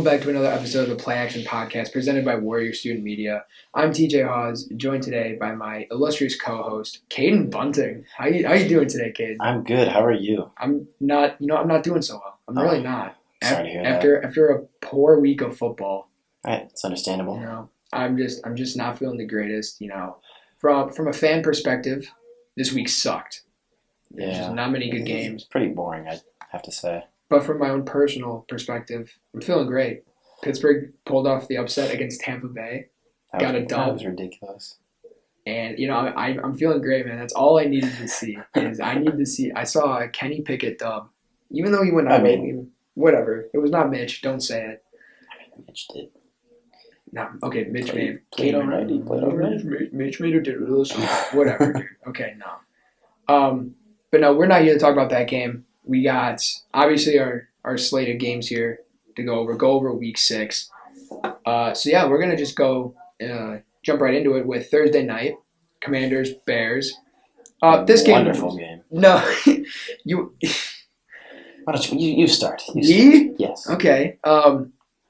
Welcome back to another episode of the Play Action Podcast presented by Warrior Student Media. I'm TJ Haws, joined today by my illustrious co-host, Caiden Bunting. How you doing today, Caiden? I'm good. How are you? I'm not doing so well. I'm really not. Sorry to hear After a poor week of football. It's understandable. I'm just not feeling the greatest. From a fan perspective, this week sucked. There's just not many good games. It's pretty boring, I have to say. But from my own personal perspective, I'm feeling great. Pittsburgh pulled off the upset against Tampa Bay. Got a dub. That was ridiculous. And, I'm feeling great, man. That's all I needed to see. I saw a Kenny Pickett dub. Even though he went out, whatever. It was not Mitch. Don't say it. Mitch did. No, okay, Mitch played all right. He played all right. Mitch made a difference. Whatever, dude. Okay, no. But no, we're not here to talk about that game. We got, obviously, our slate of games here to go over week 6. We're going to just jump right into it with Thursday night, Commanders, Bears. This game. Wonderful game. No, you. Why don't you start? Me? Yes. Okay.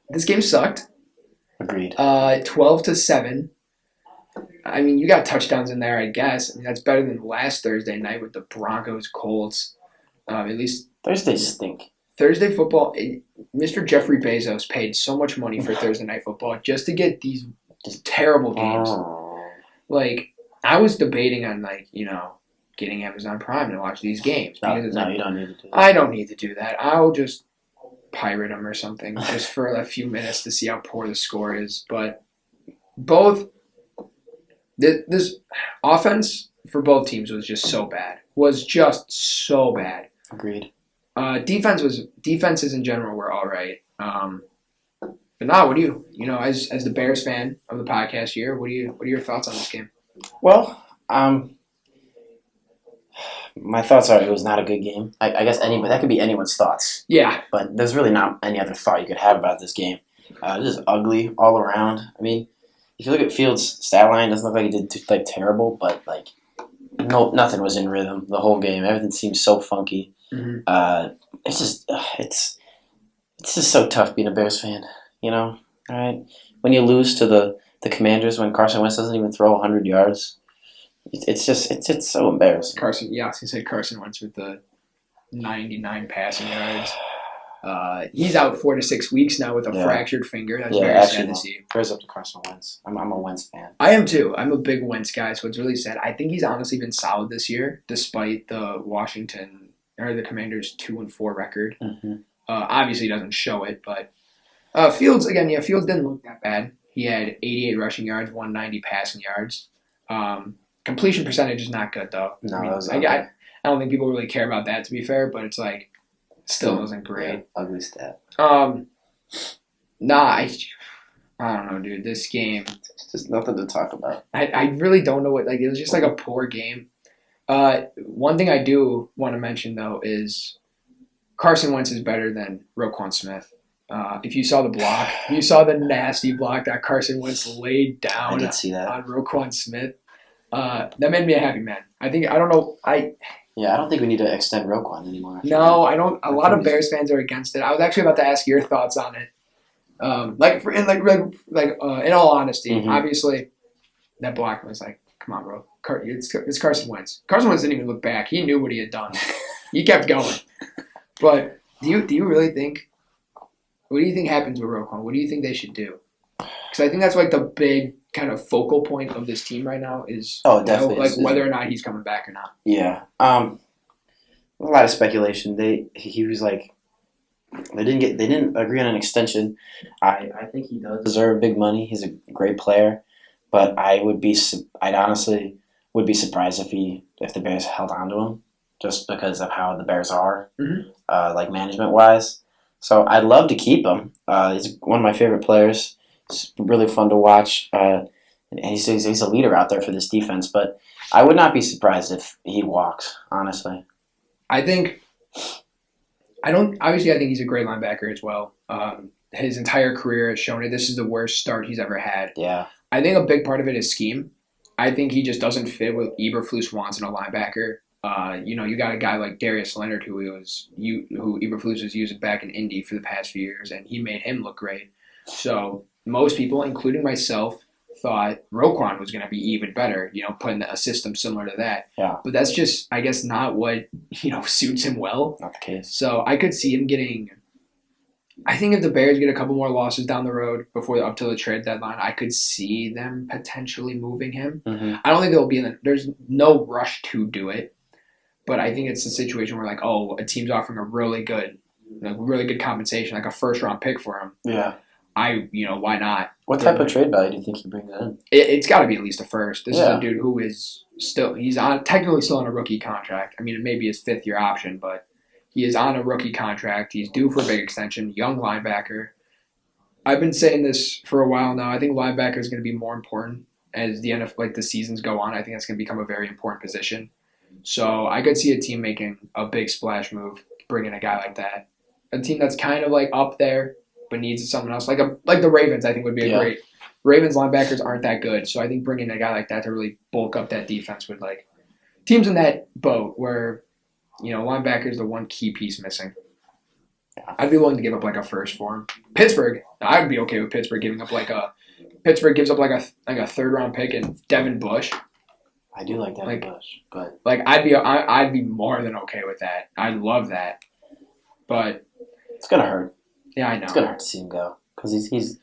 This game sucked. Agreed. 12-7. I mean, you got touchdowns in there, I guess. I mean, that's better than last Thursday night with the Broncos, Colts. At least Thursdays stink. Thursday football. Mr. Jeffrey Bezos paid so much money for Thursday night football just to get these terrible games. Like, I was debating on getting Amazon Prime to watch these games. No, you don't need to do that. I don't need to do that. I'll just pirate them or something just for a few minutes to see how poor the score is. But this offense for both teams was just so bad. Agreed. Defenses in general were all right. But now, what do you as the Bears fan of the podcast here, what are your thoughts on this game? Well, my thoughts are it was not a good game. I guess that could be anyone's thoughts. Yeah. But there's really not any other thought you could have about this game. It is ugly all around. I mean, if you look at Fields' stat line, it doesn't look like he did terrible, but nothing was in rhythm the whole game. Everything seems so funky. Mm-hmm. It's just so tough being a Bears fan, all right? When you lose to the Commanders, when Carson Wentz doesn't even throw 100 yards, it's so embarrassing. I was going to say Carson Wentz with the 99 passing yards. He's out 4 to 6 weeks now with a fractured finger. That's very sad to see. Prayers up to Carson Wentz. I'm a Wentz fan. I am too. I'm a big Wentz guy, so it's really sad. I think he's honestly been solid this year, despite the the Commanders' 2-4 record. Mm-hmm. Obviously, he doesn't show it, but Fields didn't look that bad. He had 88 rushing yards, 190 passing yards. Completion percentage is not good though. No, I don't think people really care about that, to be fair, but it's still wasn't great. Yeah, ugly stat. I don't know, dude. This game, it's just nothing to talk about. I really don't know what. It was just a poor game. One thing I do want to mention though is Carson Wentz is better than Roquan Smith. If you saw the block, you saw the nasty block that Carson Wentz laid down. I did see that on Roquan Smith. That made me a happy man. I don't think we need to extend Roquan anymore. No, I don't. A lot of Bears fans are against it. I was actually about to ask your thoughts on it. In all honesty, mm-hmm. Obviously, that block was come on, bro. It's Carson Wentz. Carson Wentz didn't even look back. He knew what he had done. He kept going. But do you really think? What do you think happens with Roquan? What do you think they should do? Because I think that's the big kind of focal point of this team right now is whether or not he's coming back or not. Yeah. A lot of speculation. They didn't agree on an extension. I think he does deserve big money. He's a great player, but I'd honestly would be surprised if the Bears held on to him just because of how the Bears are, mm-hmm. Management wise. So I'd love to keep him. He's one of my favorite players. It's really fun to watch, and he's a leader out there for this defense. But I would not be surprised if he walks. Honestly, I think he's a great linebacker as well. His entire career has shown it. This is the worst start he's ever had. Yeah, I think a big part of it is scheme. I think he just doesn't fit what Eberflus wants in a linebacker. You got a guy like Darius Leonard who Eberflus was using back in Indy for the past few years, and he made him look great. So most people, including myself, thought Roquan was going to be even better, putting a system similar to that. Yeah. But that's just, I guess, not what, suits him well. Not the case. So I could see him getting – I think if the Bears get a couple more losses down the road up till the trade deadline, I could see them potentially moving him. Mm-hmm. I don't think they'll be there's no rush to do it. But I think it's a situation where, a team's offering a really good compensation, like a first-round pick for him. Yeah. Why not? What type of trade value do you think he brings in? It's got to be at least a first. This is a dude who is technically still on a rookie contract. I mean, it may be his fifth-year option, but he is on a rookie contract. He's due for a big extension, young linebacker. I've been saying this for a while now. I think linebacker is going to be more important as the NFL, the seasons go on. I think that's going to become a very important position. So I could see a team making a big splash move, bringing a guy like that. A team that's kind of up there, but needs someone else. Like the Ravens, I think would be a great. Ravens linebackers aren't that good, so I think bringing a guy like that to really bulk up that defense would teams in that boat where linebacker is the one key piece missing. I'd be willing to give up a first for him. Pittsburgh, I would be okay with Pittsburgh giving up Pittsburgh gives up a third round pick and Devin Bush. I do like Devin Bush, but I'd be more than okay with that. I'd love that, but it's gonna hurt. Yeah, I know. It's gonna hurt to see him go because he's.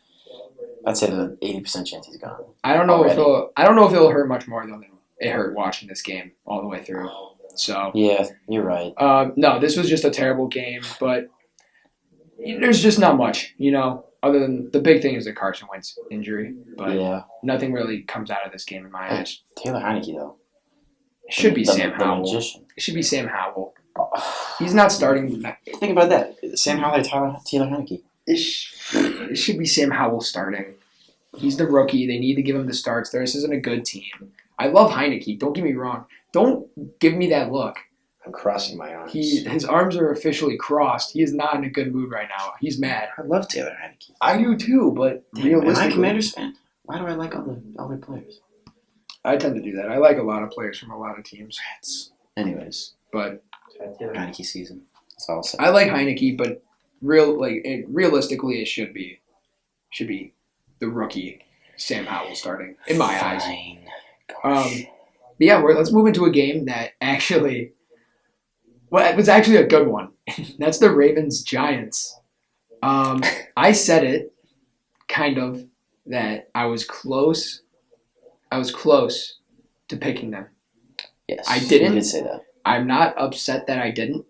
I'd say there's an 80% chance he's gone. I don't know if it'll hurt much more than it hurt watching this game all the way through. So yeah, you're right. No, this was just a terrible game, but there's just not much, other than the big thing is the Carson Wentz injury. But nothing really comes out of this game in my eyes. Taylor Heineke, though. It should be Sam Howell. It should be Sam Howell. He's not starting. Think about that. Sam Howell or Taylor Heineke. It should be Sam Howell starting. He's the rookie. They need to give him the starts. This isn't a good team. I love Heineke. Don't get me wrong. Don't give me that look. I'm crossing my arms. His arms are officially crossed. He is not in a good mood right now. He's mad. I love Taylor Heineke. I do too, but realistically, am I a Commanders fan? Why do I like all the other players? I tend to do that. I like a lot of players from a lot of teams. Anyways, but Taylor Heineke season. That's all I'll say. I like Heineke, but realistically, it should be the rookie Sam Howell starting in my eyes. Let's move into a game that actually. Well, it was actually a good one. That's the Ravens-Giants. I said it, kind of, that I was close. I was close to picking them. Yes, I didn't. You did say that. I'm not upset that I didn't.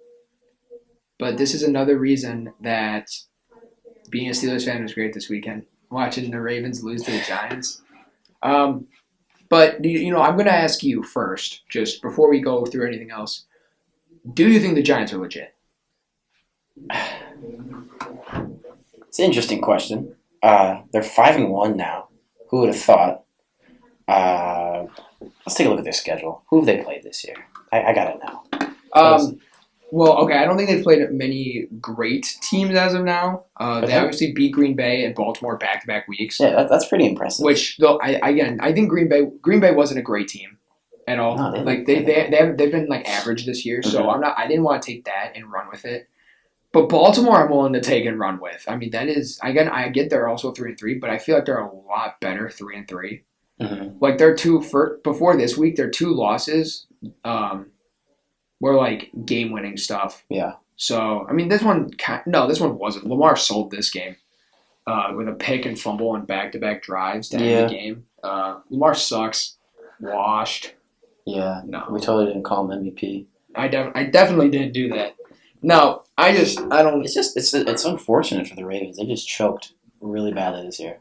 But this is another reason that being a Steelers fan was great this weekend. Watching the Ravens lose to the Giants. But, I'm going to ask you first, just before we go through anything else. Do you think the Giants are legit? It's an interesting question. They're 5-1 now. Who would have thought? Let's take a look at their schedule. Who have they played this year? I got it now. I don't think they've played many great teams as of now. They obviously beat Green Bay and Baltimore back-to-back weeks. Yeah, that's pretty impressive. Which, though, I think Green Bay wasn't a great team at all. No, they've been average this year, so I didn't want to take that and run with it. But Baltimore, I'm willing to take and run with. I mean, that is I get they're also 3-3, but I feel like they're a lot better 3-3. Mm-hmm. Before this week, their two losses were game-winning stuff. Yeah. So I mean, this one wasn't. Lamar sold this game with a pick and fumble on back-to-back drives to end the game. Lamar sucks. Washed. Yeah. No. We totally didn't call him MVP. I definitely didn't do that. No, I don't. It's unfortunate for the Ravens. They just choked really badly this year.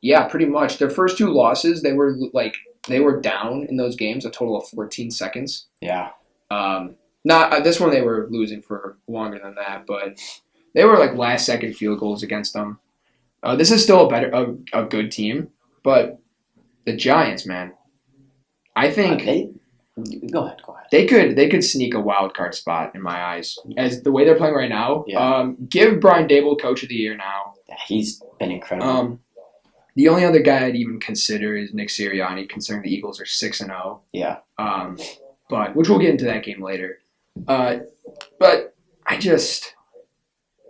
Yeah, pretty much. Their first two losses, they were down in those games a total of 14 seconds. Yeah. Not this one. They were losing for longer than that, but they were last second field goals against them. This is still a good team, but the Giants, man, I think Go ahead. They could sneak a wild card spot in my eyes. As the way they're playing right now, give Brian Dable Coach of the Year now. Yeah, he's been incredible. The only other guy I'd even consider is Nick Sirianni, considering the Eagles are 6-0. Yeah. but which we'll get into that game later. But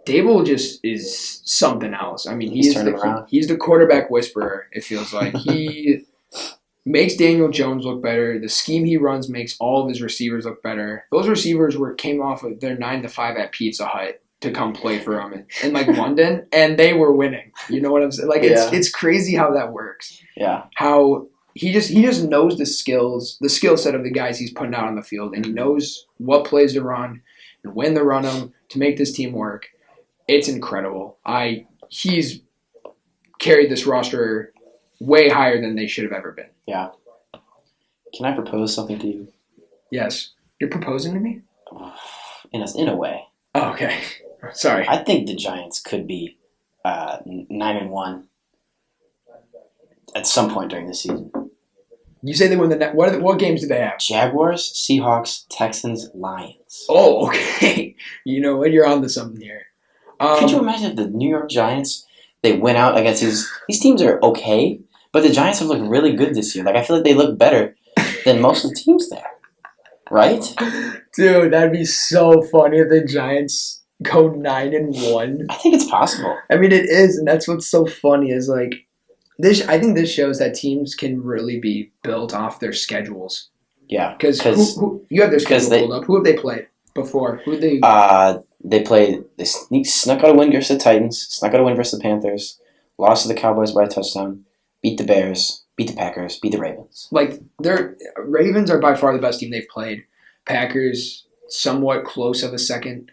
Dable just is something else. I mean, he's the quarterback whisperer, it feels like. He makes Daniel Jones look better. The scheme he runs makes all of his receivers look better. Those receivers came off of their 9-to-5 at Pizza Hut to come play for him in like London, and they were winning. You know what I'm saying? Like it's crazy how that works. Yeah. How he just knows the skill set of the guys he's putting out on the field, and he knows what plays to run and when to run them to make this team work. It's incredible. He's carried this roster way higher than they should have ever been. Yeah. Can I propose something to you? Yes. You're proposing to me? In a way. Oh, okay. Sorry. I think the Giants could be 9-1 at some point during the season. You say they win the what games do they have? Jaguars, Seahawks, Texans, Lions. Oh, okay. You know what? You're on to something here. Could you imagine if the New York Giants, they went out against these teams are okay, but the Giants have looked really good this year. Like, I feel like they look better than most of the teams there. Right? Dude, that'd be so funny if the Giants go 9-1. I think it's possible. I mean, it is, and that's what's so funny is like this. I think this shows that teams can really be built off their schedules. Yeah, because you have their schedule pulled up. Who have they played before? Who have they? They snuck out a win versus the Titans, snuck out a win versus the Panthers, lost to the Cowboys by a touchdown, beat the Bears, beat the Packers, beat the Ravens. Like, Ravens are by far the best team they've played. Packers, somewhat close of a second.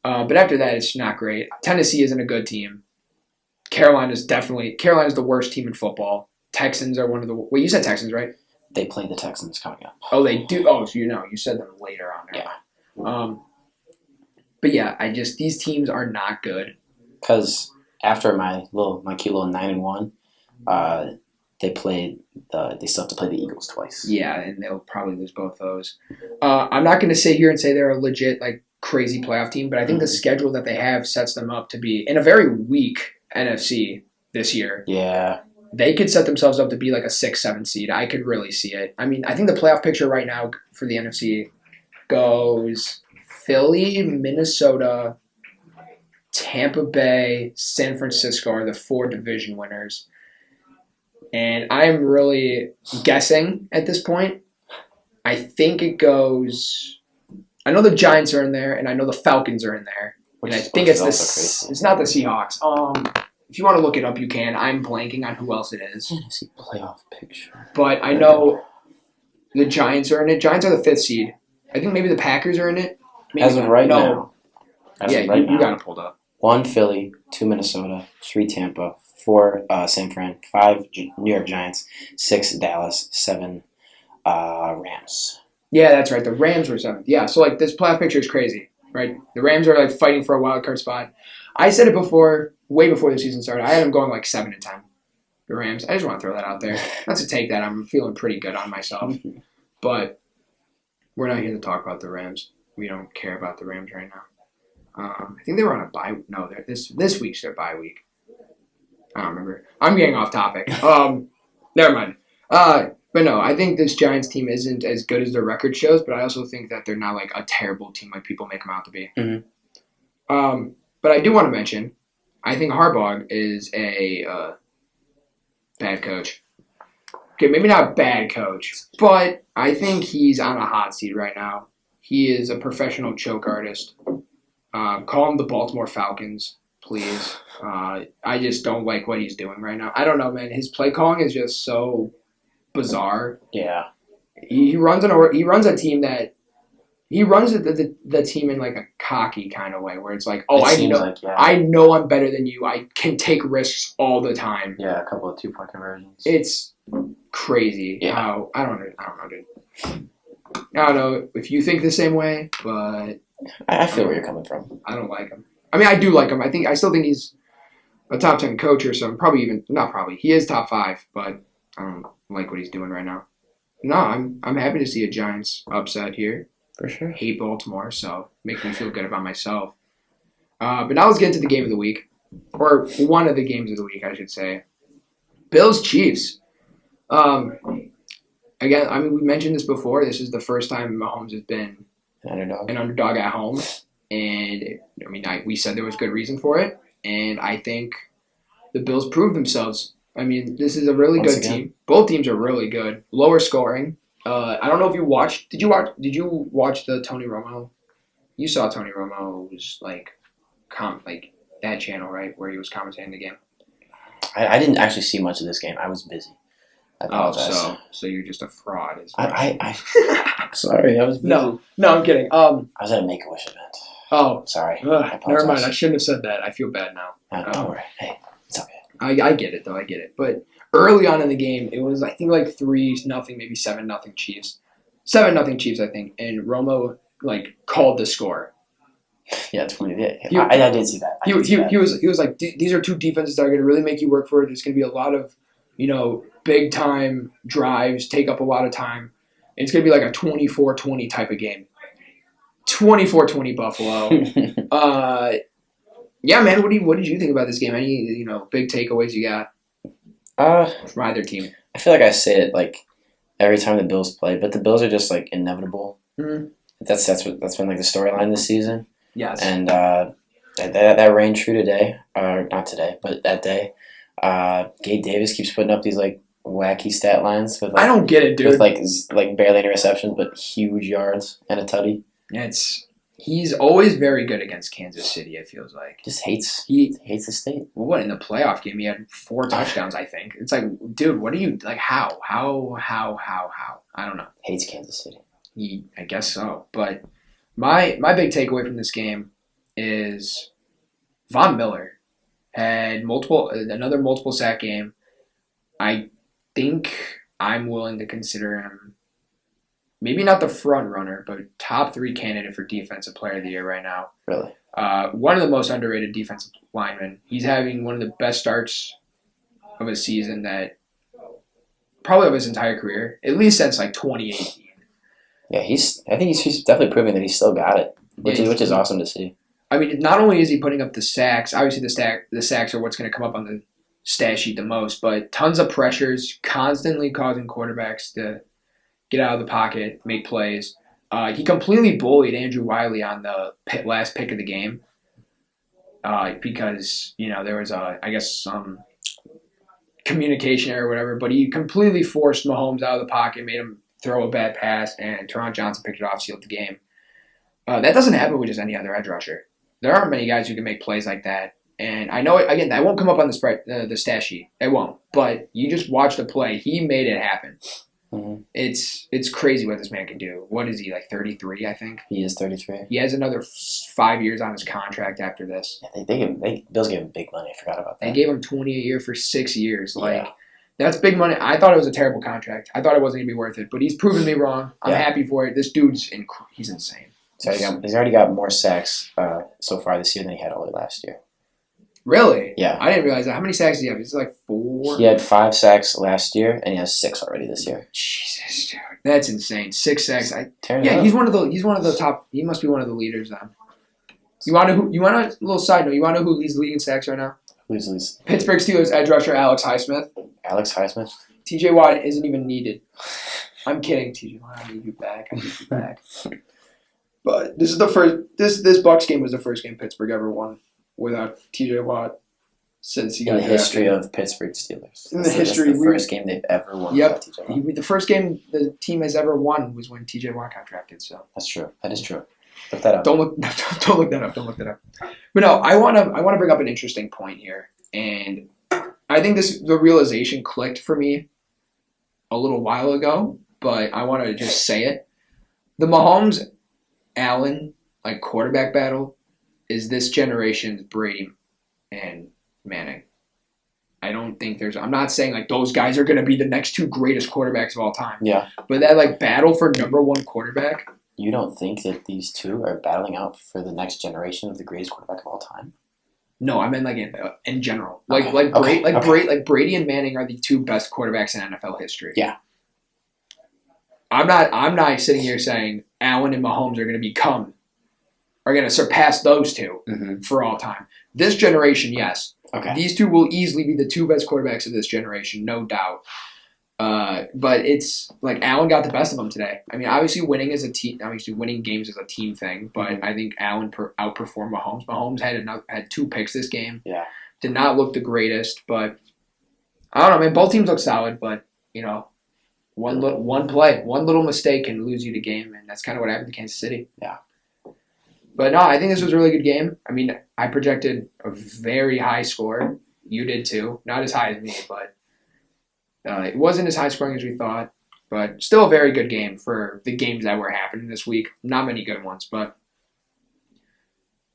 But after that, it's not great. Tennessee isn't a good team. Carolina's the worst team in football. Texans are one of the... Wait, you said Texans, right? They play the Texans coming up. Oh, they do? Oh, so you said them later on. Yeah. But yeah, these teams are not good. Because after my cute little 9-1, they still have to play the Eagles twice. Yeah, and they'll probably lose both those. I'm not going to sit here and say they're a legit, like, crazy playoff team, but I think the schedule that they have sets them up to be in a very weak NFC this year. Yeah. They could set themselves up to be like a 6-7 seed. I could really see it. I mean, I think the playoff picture right now for the NFC goes Philly, Minnesota, Tampa Bay, San Francisco are the 4 division winners. And I'm really guessing at this point. I think it goes... I know the Giants are in there, and I know the Falcons are in there. And I think it's not the Seahawks. If you want to look it up, you can. I'm blanking on who else it is. NFC playoff picture. But I know the Giants are in it. Giants are the 5th seed. I think maybe the Packers are in it. Maybe As of right now. You got it pulled up. 1 Philly, 2 Minnesota, 3 Tampa, 4 San Fran, 5 New York Giants, 6 Dallas, 7 Rams. Yeah, that's right. The Rams were 7th. Yeah, so like this playoff picture is crazy, right? The Rams are like fighting for a wild card spot. I said it before, way before the season started. I had them going like 7-10. The Rams. I just want to throw that out there. Not to take that. I'm feeling pretty good on myself. But we're not here to talk about the Rams. We don't care about the Rams right now. I think they were on a bye. No, this week's their bye week. I don't remember. I'm getting off topic. Never mind. But no, I think this Giants team isn't as good as their record shows, but I also think that they're not like a terrible team like people make them out to be. Mm-hmm. But I do want to mention, I think Harbaugh is a bad coach. Okay, maybe not a bad coach, but I think he's on a hot seat right now. He is a professional choke artist. Call him the Baltimore Falcons, please. I just don't like what he's doing right now. I don't know, man. His play calling is just so bizarre. Yeah. He runs a team that he runs the team in like a cocky kind of way where it's like, oh, I know I'm better than you. I can take risks all the time. Yeah, a couple of 2-point conversions. It's crazy. Yeah. I don't know, dude. I don't know if you think the same way, but I feel where you're coming from. I don't like him. I mean, I do like him. I still think he's a top 10 coach or something. He is top 5, but I don't like what he's doing right now. No, I'm happy to see a Giants upset here. For sure. Hate Baltimore, so make me feel good about myself. But now let's get into the game of the week, or one of the games of the week, I should say. Bills Chiefs. again, I mean, we mentioned this before. This is the first time Mahomes has been Underdog. an underdog at home. And, I mean, we said there was good reason for it. And I think the Bills proved themselves. I mean, this is a really good team. Both teams are really good. Lower scoring. I don't know if you watched. Did you watch the Tony Romo? You saw Tony Romo's like that channel, right, where he was commentating the game. I didn't actually see much of this game. I was busy. I apologize. Oh, so you're just a fraud. Sorry, I was busy. No, I'm kidding. I was at a Make-A-Wish event. Oh, sorry. Never mind. I shouldn't have said that. I feel bad now. Don't worry. Hey, it's okay. I get it though. I get it. But early on in the game, it was I think like 3-0, maybe 7-0 Chiefs. 7-0 Chiefs, I think. And Romo like called the score. Yeah, 20. Yeah, I did see that. He was like, these are two defenses that are going to really make you work for it. There's going to be a lot of big time drives, take up a lot of time. And it's going to be like a 24-20 type of game. 24-20 Buffalo. Yeah, man. What did you think about this game? Any big takeaways you got from either team? I feel like I say it like every time the Bills play, but the Bills are just like inevitable. Mm-hmm. That's been like the storyline this season. Yes. And that rang true today, or not today, but that day. Gabe Davis keeps putting up these like wacky stat lines with. Like, I don't get it, dude. With like barely any receptions, but huge yards and a tutty. Yeah, he's always very good against Kansas City. It feels like just hates the state. Well, what in the playoff game he had 4 touchdowns. I think it's like, dude, what are you like? How? I don't know. Hates Kansas City. I guess so, but. My big takeaway from this game is Von Miller had another multiple sack game. I think I'm willing to consider him maybe not the front runner, but top 3 candidate for Defensive Player of the Year right now. Really? One of the most underrated defensive linemen. He's having one of the best starts of a season that probably of his entire career, at least since like 2018. Yeah, I think he's definitely proving that he's still got it, which is awesome to see. I mean, not only is he putting up the sacks, obviously the sacks are what's going to come up on the stat sheet the most, but tons of pressures, constantly causing quarterbacks to get out of the pocket, make plays. He completely bullied Andrew Wiley on the last pick of the game because there was some communication error or whatever, but he completely forced Mahomes out of the pocket, made him throw a bad pass, and Teron Johnson picked it off, sealed the game. That doesn't happen with just any other edge rusher. There aren't many guys who can make plays like that. And I know, again, that won't come up on the stat sheet. It won't. But you just watch the play. He made it happen. Mm-hmm. It's crazy what this man can do. What is he, like 33, I think? He is 33. He has another 5 years on his contract after this. Yeah, Bills gave him big money. I forgot about that. They gave him $20 a year for 6 years. That's big money. I thought it was a terrible contract. I thought it wasn't going to be worth it, but he's proven me wrong. I'm happy for it. This dude's he's insane. He's already got more sacks so far this year than he had all last year. Really? Yeah. I didn't realize that. How many sacks did he have? Is it like 4? He had 5 sacks last year, and he has 6 already this year. Jesus, dude. That's insane. 6 sacks. He's one of the top. He must be one of the leaders then. You want a little side note? You want to know who leads league in sacks right now? Who's Pittsburgh Steelers edge rusher Alex Highsmith. Alex Highsmith? TJ Watt isn't even needed. I'm kidding, TJ Watt. I need you back. But this is the first. This Bucs game was the first game Pittsburgh ever won without TJ Watt since he got in the history of Pittsburgh Steelers. In the history, the first game they've ever won. Yep, the first game the team has ever won was when TJ Watt got drafted. So that's true. That is true. Look that up. Don't look that up. Don't look that up. But no, I want to bring up an interesting point here, and I think the realization clicked for me a little while ago, but I want to just say it. The Mahomes Allen quarterback battle is this generation's Brady and Manning. I don't think I'm not saying those guys are going to be the next 2 greatest quarterbacks of all time. Yeah. But that battle for number 1 quarterback. You don't think that these 2 are battling out for the next generation of the greatest quarterback of all time? No, I meant in general. Brady and Manning are the 2 best quarterbacks in NFL history. Yeah. I'm not sitting here saying Allen and Mahomes are going to surpass those 2 for all time. This generation, yes. Okay. These 2 will easily be the 2 best quarterbacks of this generation, no doubt. But it's like Allen got the best of him today. I mean, obviously winning games is a team thing, but I think Allen outperformed Mahomes. Mahomes had 2 picks this game. Yeah. Did not look the greatest, but I don't know, man. Both teams look solid, but one little mistake can lose you the game, and that's kind of what happened to Kansas City. Yeah. But no, I think this was a really good game. I mean, I projected a very high score. You did too. Not as high as me, but it wasn't as high scoring as we thought. But still a very good game for the games that were happening this week. Not many good ones, but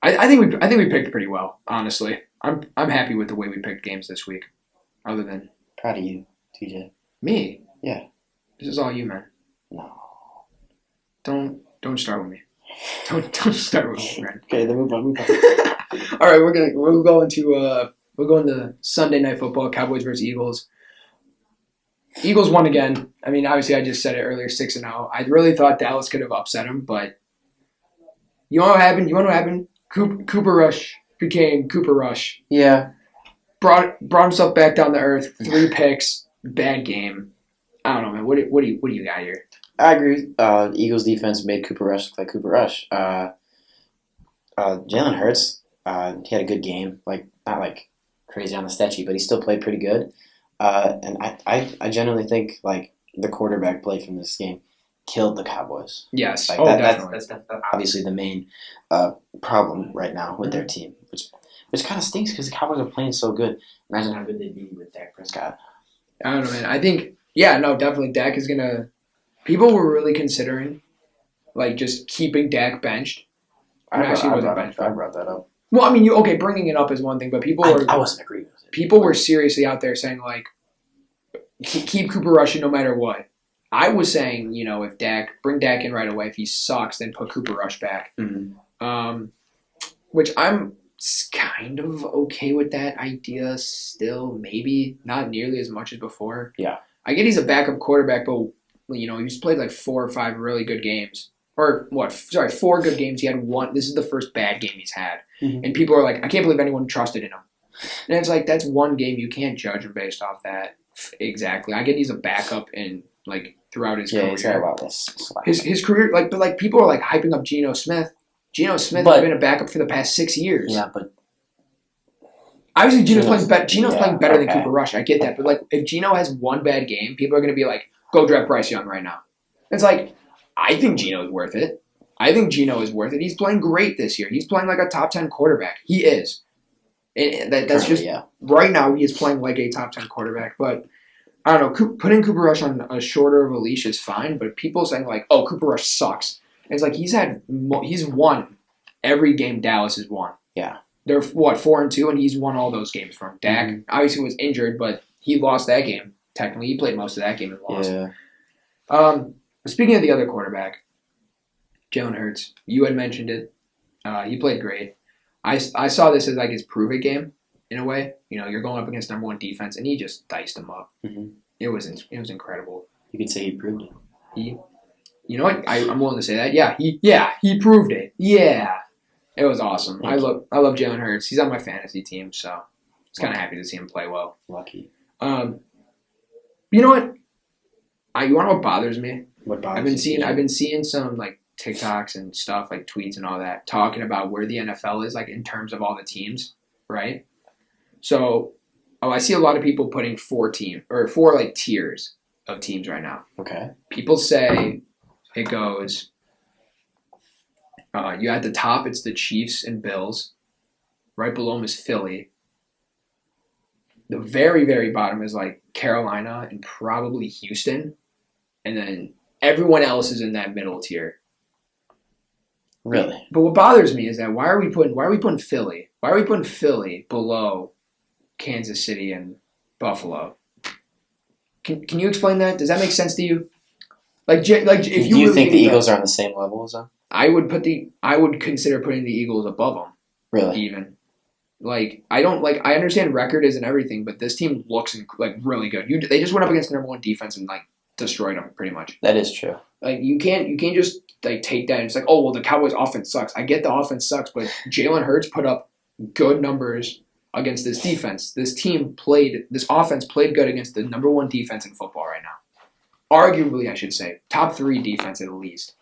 I think we picked pretty well. Honestly, I'm happy with the way we picked games this week. Other than Proud of you, TJ. me. Yeah. This is all you, man. No. Don't start with me. Don't start with me, man. Okay, then move on. All right, we're going to Sunday Night Football, Cowboys versus Eagles. Eagles won again. I mean, obviously, I just said it earlier, 6-0. I really thought Dallas could have upset them, but you know what happened? Cooper Rush became Cooper Rush. Yeah. Brought himself back down to earth. 3 picks. Bad game. I don't know, man. What do you got here? I agree. Eagles defense made Cooper Rush look like Cooper Rush. Jalen Hurts, he had a good game. Like, not like crazy on the stat sheet, but he still played pretty good. And I generally think like the quarterback play from this game killed the Cowboys. Yes. Like definitely. that's obviously the main problem right now with their team, which kind of stinks because the Cowboys are playing so good. Imagine how good they'd be with Dak Prescott. I don't know, man. I think, definitely Dak is going to – people were really considering, like, just keeping Dak benched. I brought that up. Well, I mean, bringing it up is one thing, but I wasn't agreeing with it. People were seriously out there saying, like, keep Cooper Rush no matter what. I was saying, bring Dak in right away. If he sucks, then put Cooper Rush back. Mm-hmm. Which I'm kind of okay with that idea still. Maybe not nearly as much as before. Yeah. I get he's a backup quarterback, but, he's played like 4 or 5 really good games. Or, 4 good games. He had 1. This is the first bad game he's had. Mm-hmm. And people are like, I can't believe anyone trusted in him. And it's like, that's 1 game. You can't judge him based off that. Exactly. I get he's a backup in, like, throughout his career. Yeah, he's got about this. His career, but people are, like, hyping up Geno Smith. Geno Smith has been a backup for the past 6 years. Yeah, but obviously Geno's playing better than Cooper Rush. I get that. But, like, if Geno has 1 bad game, people are going to be like, go draft Bryce Young right now. It's like, I think Geno's worth it. He's playing great this year. He's playing like a top 10 quarterback. He is. And that's just right now he is playing like a top 10 quarterback. But I don't know. Putting Cooper Rush on a shorter of a leash is fine. But people saying like, "Oh, Cooper Rush sucks." And it's like he's won every game Dallas has won. Yeah, they're 4-2, and he's won all those games from Dak. Mm-hmm. Obviously, was injured, but he lost that game. Technically, he played most of that game and lost. Yeah. Speaking of the other quarterback, Joan Hertz, you had mentioned it. He played great. I saw this as like his prove-it game in a way. You're going up against number 1 defense, and he just diced him up. Mm-hmm. It was incredible. You could say he proved it. You know what? I'm willing to say that. He proved it. Yeah, it was awesome. I love Jalen Hurts. He's on my fantasy team, so I was kind of happy to see him play well. Lucky. You know what? You want to know what bothers me? What bothers you? I've been seeing some like TikToks and stuff, like tweets and all that, talking about where the NFL is like in terms of all the teams, right? So, I see a lot of people putting 4 like tiers of teams right now. Okay. People say it goes. You at the top, it's the Chiefs and Bills. Right below them is Philly. The very, very bottom is like Carolina and probably Houston, and then everyone else is in that middle tier. Really? But what bothers me is that why are we putting Philly? Why are we putting Philly below Kansas City and Buffalo? Can you explain that? Does that make sense to you? If do you think the Eagles are on the same level as them? I would consider putting the Eagles above them. Really? Even. I understand record isn't everything, but this team looks like really good. They just went up against the number 1 defense and destroyed them pretty much. That is true. You can't just take that and it's like, oh well, the Cowboys offense sucks. I get the offense sucks, but Jalen Hurts put up good numbers against this defense. This offense played good against the number 1 defense in football right now. arguably, I should say, top 3 defense at least.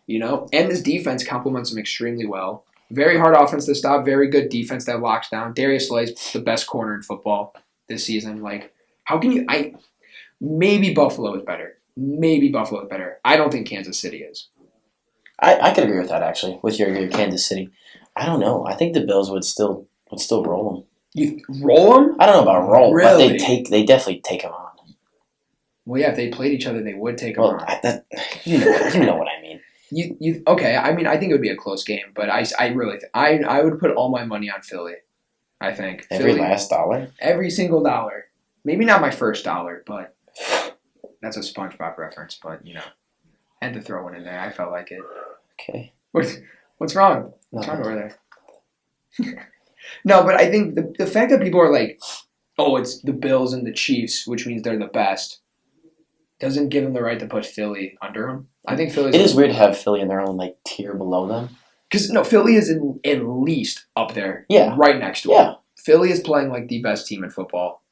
And this defense complements them extremely well. Very hard offense to stop, very good defense that locks down. Darius Slay's the best corner in football this season. Like, how can you? Maybe Buffalo is better. I don't think Kansas City is. I could agree with that actually. With your Kansas City, I don't know. I think the Bills would still roll them. You roll them? I don't know about roll, Really? but they definitely take them on. Well, yeah, if they played each other, they would take them on. You know what I mean. Okay? I mean, I think it would be a close game, but I really I would put all my money on Philly. I think Every last dollar. Every single dollar. Maybe not my first dollar, but that's a SpongeBob reference. But had to throw one in there. I felt like it. Okay. What's wrong? Nothing. Over there. No, but I think the fact that people are like, oh, it's the Bills and the Chiefs, which means they're the best, doesn't give them the right to put Philly under them. I think Philly. It is weird to have Philly in their own tier below them. Because Philly is at least up there. Yeah. Right next to them. Yeah. Philly is playing like the best team in football.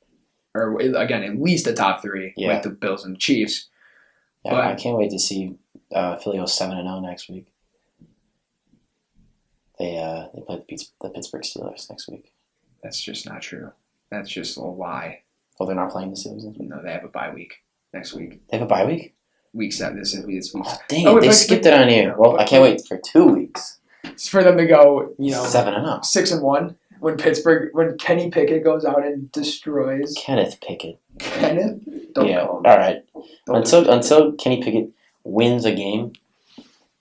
Or, again, at least a top 3 with the Bills and the Chiefs. Yeah, I can't wait to see Philly go 7-0 next week. They play the Pittsburgh Steelers next week. That's just not true. That's just a lie. Oh, they're not playing the Steelers next week? No, they have a bye week next week. They have a bye week? Week 7. This week. Oh, dang it. They skipped it on here. Well, I can't wait for 2 weeks. It's for them to go, 7-0. 6-1. When Kenny Pickett goes out and destroys Kenneth Pickett. Kenneth? Don't call him. All right. Until Kenny Pickett wins a game,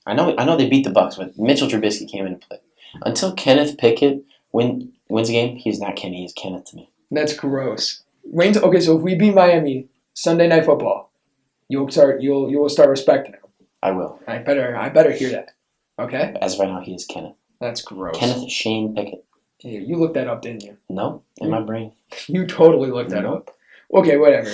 I know they beat the Bucs, but Mitchell Trubisky came in and played. Until Kenneth Pickett wins a game, he's not Kenny, he's Kenneth to me. That's gross. Okay, so if we beat Miami Sunday Night Football, you will start respecting him. I will. I better hear that. Okay? As of right now, he is Kenneth. That's gross. Kenneth Shane Pickett. Yeah, you looked that up, didn't you? No, in my brain. You totally looked that up. Okay, whatever.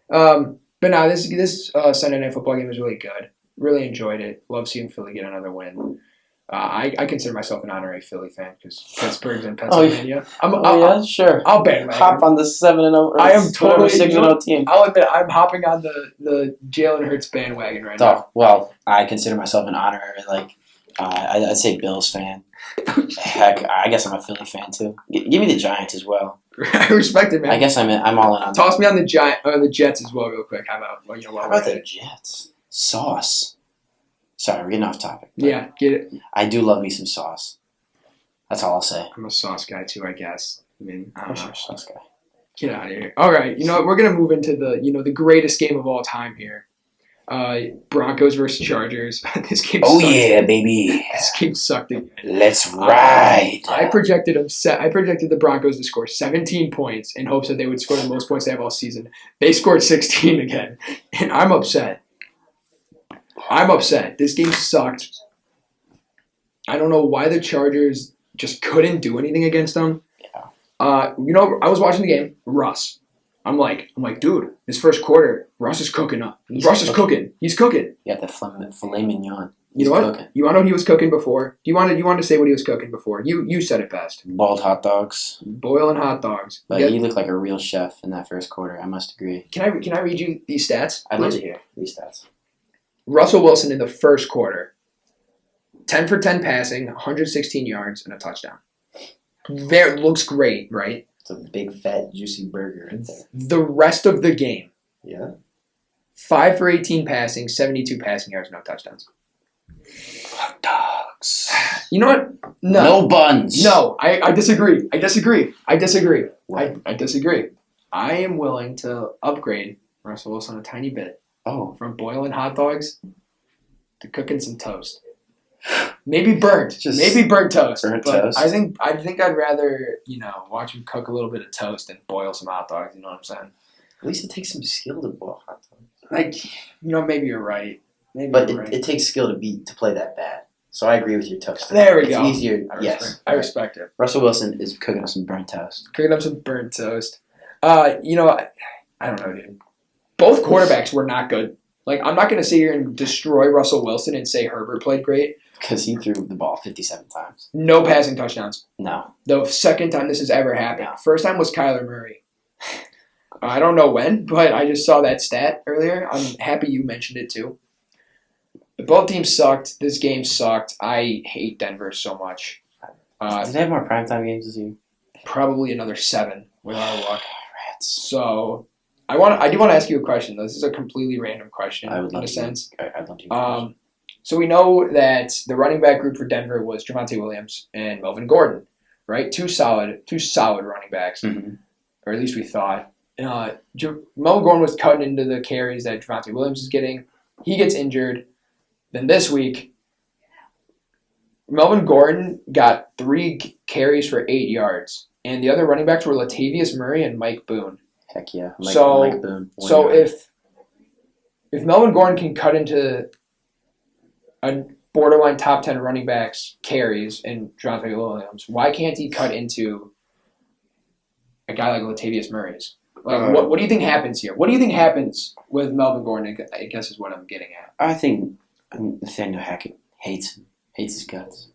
But now this Sunday Night Football game was really good. Really enjoyed it. Love seeing Philly get another win. I consider myself an honorary Philly fan because Pittsburgh's in Pennsylvania. Yeah, sure. I'll bandwagon. Hop on the 7-0. I am totally 6-0 team. I'll admit I'm hopping on the Jalen Hurts bandwagon right now. Well, I consider myself an honorary I'd say Bills fan. Heck, I guess I'm a Philly fan too. Give me the Giants as well. I respect it, man. I guess I'm all in on. Toss me on the Jets as well, real quick. How about the Jets? Sauce. Sorry, we're getting off topic. Yeah, get it. I do love me some sauce. That's all I'll say. I'm a sauce guy too, I guess. I mean, I don't know. Sauce guy. Get out of here. All right, you know what? We're gonna move into the greatest game of all time here. Broncos versus Chargers. This game. Oh yeah, baby. This game sucked again. Let's ride. I projected the Broncos to score 17 points in hopes that they would score the most points they have all season. They scored 16 again, and I'm upset. This game sucked. I don't know why the Chargers just couldn't do anything against them. Yeah. I was watching the game. Russ. I'm like, dude, this first quarter, Russ is cooking up. Russ is cooking. He's cooking. Yeah, the filet mignon. You know what? You want to know what he was cooking before? You want to say what he was cooking before? You said it best. Boiled hot dogs. Boiling hot dogs. But he looked like a real chef in that first quarter. I must agree. Can I read you these stats? I'd love to hear these stats. Russell Wilson in the first quarter, 10 for 10 passing, 116 yards, and a touchdown. There looks great, right? It's a big, fat, juicy burger right there. The rest of the game. Yeah. 5 for 18 passing, 72 passing yards, no touchdowns. Hot dogs. You know what? No buns. No, I disagree. I disagree. What? I disagree. I am willing to upgrade Russell Wilson a tiny bit. Oh. From boiling hot dogs to cooking some toast. Maybe burnt. Maybe burnt toast. Burnt but toast. I think I'd rather, watch him cook a little bit of toast and boil some hot dogs, you know what I'm saying? At least it takes some skill to boil hot dogs. Maybe you're right. It takes skill to play that bad. So I agree with your toast. There we go. It's easier. I respect it. Russell Wilson is cooking up some burnt toast. Cooking up some burnt toast. I don't know, dude. Both quarterbacks were not good. I'm not going to sit here and destroy Russell Wilson and say Herbert played great. Because he threw the ball 57 times. No passing touchdowns. No. The second time this has ever happened. No. First time was Kyler Murray. I don't know when, but I just saw that stat earlier. I'm happy you mentioned it too. Both teams sucked. This game sucked. I hate Denver so much. Did they have more primetime games this year? Probably another 7 with our luck. Rats. So I do want to ask you a question. This is a completely random question I would love in a sense. I'd love to. So we know that the running back group for Denver was Javonte Williams and Melvin Gordon, right? Two solid running backs, or at least we thought. Melvin Gordon was cutting into the carries that Javonte Williams was getting. He gets injured. Then this week, Melvin Gordon got 3 carries for 8 yards, and the other running backs were Latavius Murray and Mike Boone. Heck yeah, Mike Boone. So if Melvin Gordon can cut into a borderline top 10 running backs carries in Javonte Williams, why can't he cut into a guy like Latavius Murray's? Like, what do you think happens here? What do you think happens with Melvin Gordon, I guess is what I'm getting at. I think Nathaniel Hackett hates his guts.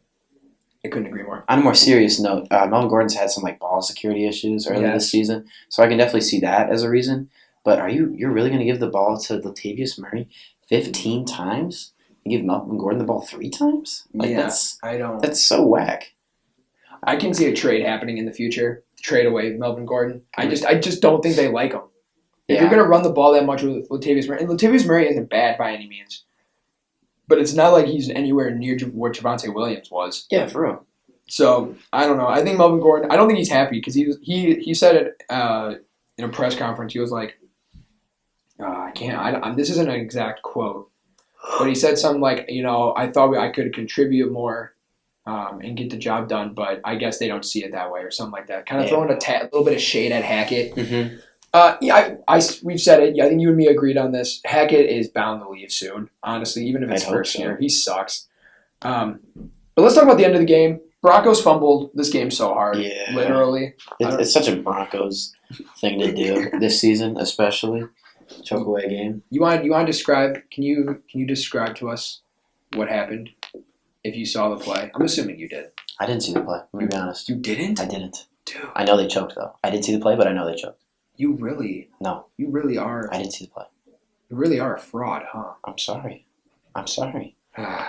I couldn't agree more. On a more serious note, Melvin Gordon's had some ball security issues earlier this season, so I can definitely see that as a reason. But you're really going to give the ball to Latavius Murray 15 times? And give Melvin Gordon the ball 3 times? That's so whack. I can see a trade happening in the future. Trade away Melvin Gordon. I just don't think they like him. If you're going to run the ball that much with Latavius Murray, and Latavius Murray isn't bad by any means, but it's not like he's anywhere near where Javonte Williams was. Yeah, for real. So, I don't know. I think Melvin Gordon, I don't think he's happy because he said it in a press conference. He was like, I can't, this isn't an exact quote, but he said something like, I thought I could contribute more and get the job done, but I guess they don't see it that way or something like that. Kind of throwing a little bit of shade at Hackett. Mm-hmm. We've said it. I think you and me agreed on this. Hackett is bound to leave soon, honestly, even if it's first year. He sucks. But let's talk about the end of the game. Broncos fumbled this game so hard, literally. It's such a Broncos thing to do this season, especially. Choke away game. You want to describe? Can you describe to us what happened? If you saw the play, I'm assuming you did. I didn't see the play. I'm gonna be honest. You didn't? I didn't. Dude. I know they choked though. I didn't see the play, but I know they choked. You really? No. You really are. I didn't see the play. You really are a fraud, huh? I'm sorry. I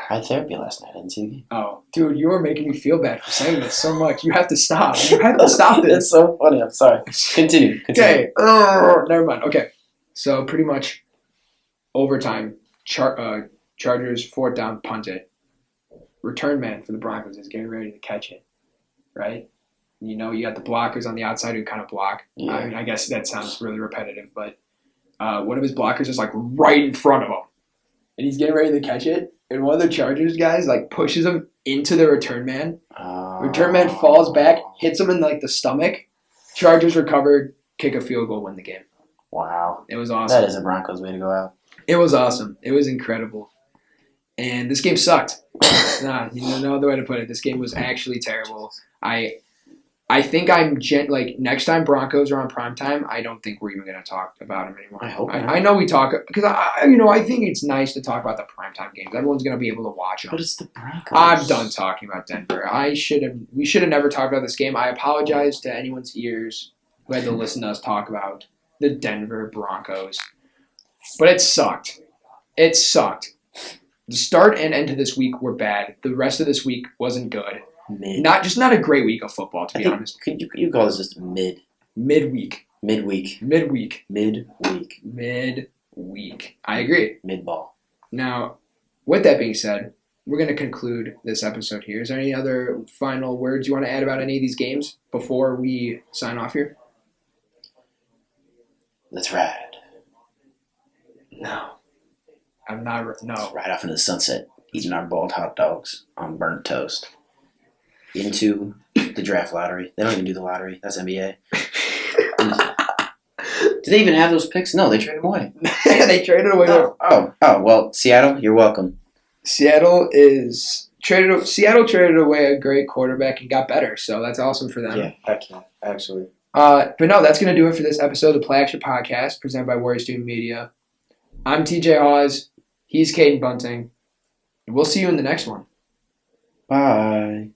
had therapy last night. I didn't see the game. Oh, dude, you are making me feel bad for saying this so much. You have to stop. You have to stop this. It's so funny. I'm sorry. Continue. Okay. Never mind. Okay. So pretty much overtime, Chargers 4th down, punt it. Return man for the Broncos is getting ready to catch it, right? You got the blockers on the outside who kind of block. Yeah. I mean, I guess that sounds really repetitive, but one of his blockers is right in front of him, and he's getting ready to catch it. And one of the Chargers guys pushes him into the return man. Return man falls back, hits him in the stomach. Chargers recovered, kick a field goal, win the game. Wow, it was awesome. That is a Broncos way to go out. It was awesome. It was incredible. And this game sucked. No other way to put it. This game was actually terrible. I think next time Broncos are on primetime, I don't think we're even going to talk about them anymore. I hope not. I know we talk because I think it's nice to talk about the primetime games. Everyone's going to be able to watch them. But it's the Broncos. I'm done talking about Denver. We should have never talked about this game. I apologize to anyone's ears who had to listen to us talk about the Denver Broncos. But it sucked. It sucked. The start and end of this week were bad. The rest of this week wasn't good. Not a great week of football, to be honest. Could you call this just midweek? Midweek. I agree. Midball. Now, with that being said, we're going to conclude this episode here. Is there any other final words you want to add about any of these games before we sign off here? Let's ride. No. I'm not. No. Let's ride off into the sunset, eating our boiled hot dogs on burnt toast. Into the draft lottery. They don't even do the lottery. That's NBA. Do they even have those picks? No, they traded them away. They traded away. Well, Seattle, you're welcome. Seattle traded away a great quarterback and got better, so that's awesome for them. Yeah, heck yeah, actually. But no, that's going to do it for this episode of the Play Action Podcast, presented by Warrior Student Media. I'm TJ Haws. He's Caiden Bunting. We'll see you in the next one. Bye.